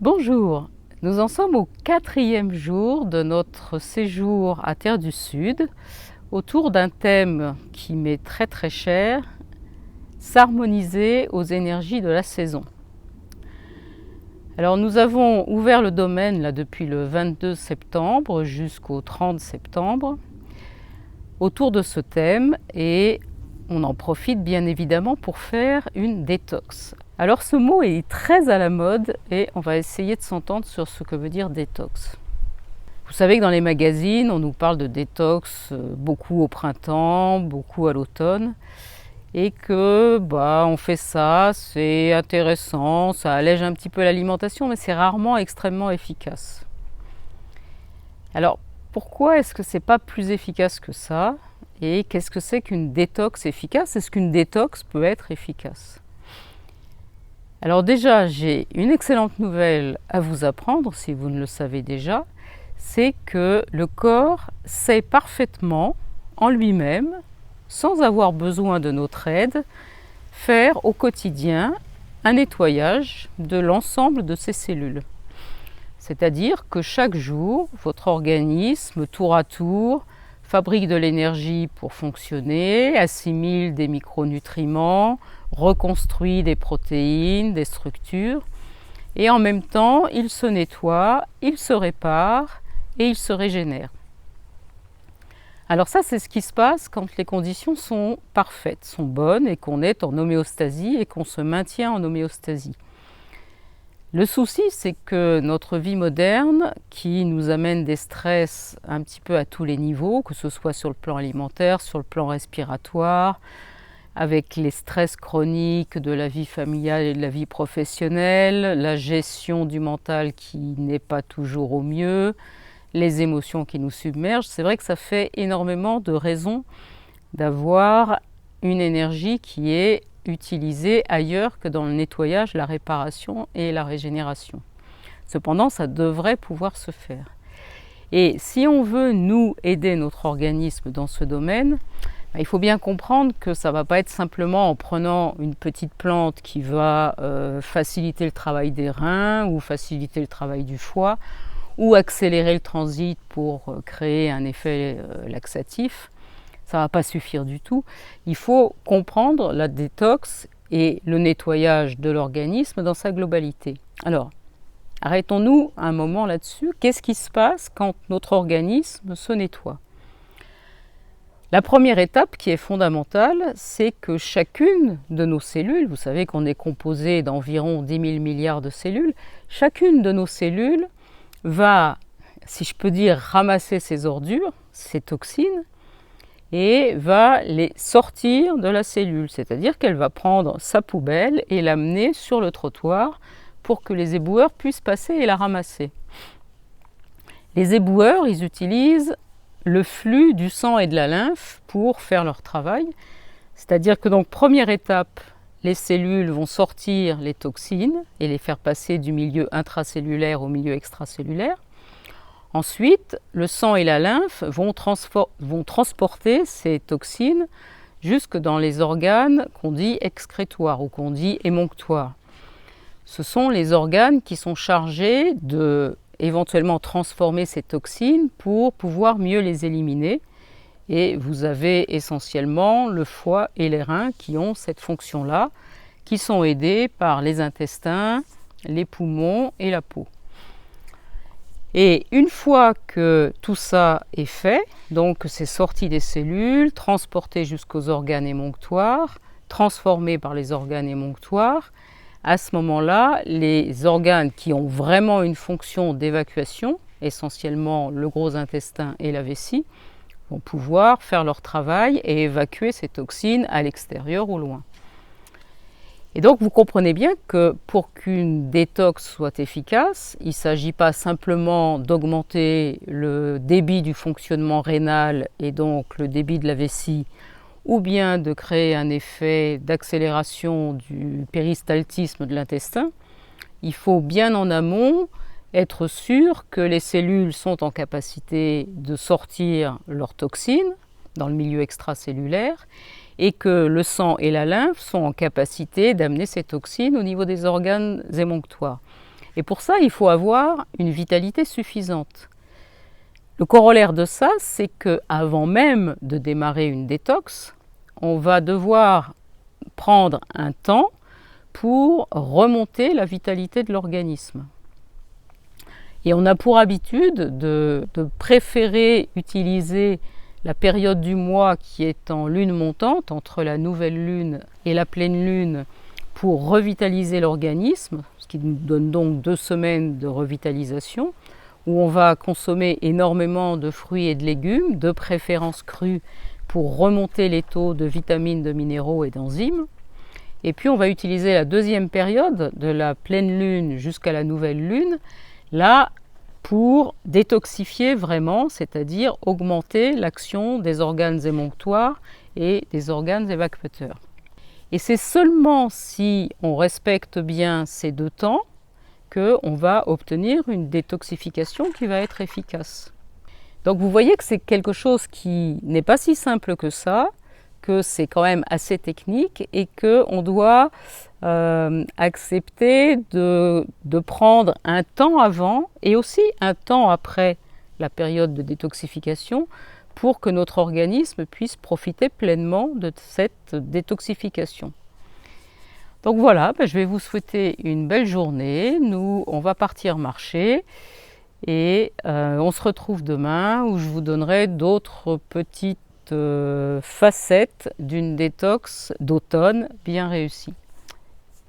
Bonjour, nous en sommes au 4e jour de notre séjour à Terre du Sud, autour d'un thème qui m'est très cher, s'harmoniser aux énergies de la saison. Alors nous avons ouvert le domaine là, depuis le 22 septembre jusqu'au 30 septembre autour de ce thème et on en profite bien évidemment pour faire une détox. Alors ce mot est très à la mode et on va essayer de s'entendre sur ce que veut dire détox. Vous savez que dans les magazines, on nous parle de détox beaucoup au printemps, beaucoup à l'automne et que on fait ça, c'est intéressant, ça allège un petit peu l'alimentation mais c'est rarement extrêmement efficace. Alors pourquoi est-ce que c'est pas plus efficace que ça? Et qu'est-ce que c'est qu'une détox efficace? Est-ce qu'une détox peut être efficace? Alors déjà, j'ai une excellente nouvelle à vous apprendre, si vous ne le savez déjà, c'est que le corps sait parfaitement, en lui-même, sans avoir besoin de notre aide, faire au quotidien un nettoyage de l'ensemble de ses cellules. C'est-à-dire que chaque jour, votre organisme, tour à tour, fabrique de l'énergie pour fonctionner, assimile des micronutriments, reconstruit des protéines, des structures, et en même temps, il se nettoie, il se répare et il se régénère. Alors ça, c'est ce qui se passe quand les conditions sont parfaites, sont bonnes et qu'on est en homéostasie et qu'on se maintient en homéostasie. Le souci, c'est que notre vie moderne, qui nous amène des stress un petit peu à tous les niveaux, que ce soit sur le plan alimentaire, sur le plan respiratoire, avec les stress chroniques de la vie familiale et de la vie professionnelle, la gestion du mental qui n'est pas toujours au mieux, les émotions qui nous submergent, c'est vrai que ça fait énormément de raisons d'avoir une énergie qui est utilisée ailleurs que dans le nettoyage, la réparation et la régénération. Cependant, ça devrait pouvoir se faire. Et si on veut, nous, aider notre organisme dans ce domaine, il faut bien comprendre que ça ne va pas être simplement en prenant une petite plante qui va faciliter le travail des reins ou faciliter le travail du foie ou accélérer le transit pour créer un effet laxatif. Ça ne va pas suffire du tout. Il faut comprendre la détox et le nettoyage de l'organisme dans sa globalité. Alors, arrêtons-nous un moment là-dessus. Qu'est-ce qui se passe quand notre organisme se nettoie? La première étape qui est fondamentale, c'est que chacune de nos cellules, vous savez qu'on est composé d'environ 10 000 milliards de cellules, chacune de nos cellules va, si je peux dire, ramasser ses ordures, ses toxines, et va les sortir de la cellule, c'est-à-dire qu'elle va prendre sa poubelle et l'amener sur le trottoir pour que les éboueurs puissent passer et la ramasser. Les éboueurs, ils utilisent le flux du sang et de la lymphe pour faire leur travail, c'est-à-dire que donc première étape, les cellules vont sortir les toxines et les faire passer du milieu intracellulaire au milieu extracellulaire. Ensuite, le sang et la lymphe vont transporter ces toxines jusque dans les organes qu'on dit excrétoires ou qu'on dit émonctoires. Ce sont les organes qui sont chargés de éventuellement transformer ces toxines pour pouvoir mieux les éliminer. Et vous avez essentiellement le foie et les reins qui ont cette fonction-là, qui sont aidés par les intestins, les poumons et la peau. Et une fois que tout ça est fait, donc c'est sorti des cellules, transporté jusqu'aux organes émonctoires, transformé par les organes émonctoires, à ce moment-là, les organes qui ont vraiment une fonction d'évacuation, essentiellement le gros intestin et la vessie, vont pouvoir faire leur travail et évacuer ces toxines à l'extérieur ou loin. Et donc vous comprenez bien que pour qu'une détox soit efficace, il ne s'agit pas simplement d'augmenter le débit du fonctionnement rénal et donc le débit de la vessie, ou bien de créer un effet d'accélération du péristaltisme de l'intestin. Il faut bien en amont être sûr que les cellules sont en capacité de sortir leurs toxines dans le milieu extracellulaire et que le sang et la lymphe sont en capacité d'amener ces toxines au niveau des organes émonctoires. Et pour ça, il faut avoir une vitalité suffisante. Le corollaire de ça, c'est qu'avant même de démarrer une détox, on va devoir prendre un temps pour remonter la vitalité de l'organisme. Et on a pour habitude de préférer utiliser la période du mois qui est en lune montante, entre la nouvelle lune et la pleine lune, pour revitaliser l'organisme, ce qui nous donne donc 2 semaines de revitalisation, où on va consommer énormément de fruits et de légumes, de préférence crus, pour remonter les taux de vitamines, de minéraux et d'enzymes. Et puis on va utiliser la deuxième période, de la pleine lune jusqu'à la nouvelle lune, là pour détoxifier vraiment, c'est-à-dire augmenter l'action des organes émonctoires et des organes évacuateurs. Et c'est seulement si on respecte bien ces 2 temps qu'on va obtenir une détoxification qui va être efficace. Donc vous voyez que c'est quelque chose qui n'est pas si simple que ça, que c'est quand même assez technique et qu'on doit accepter de prendre un temps avant et aussi un temps après la période de détoxification pour que notre organisme puisse profiter pleinement de cette détoxification. Donc voilà, je vais vous souhaiter une belle journée. Nous, on va partir marcher et on se retrouve demain où je vous donnerai d'autres petites facettes d'une détox d'automne bien réussie.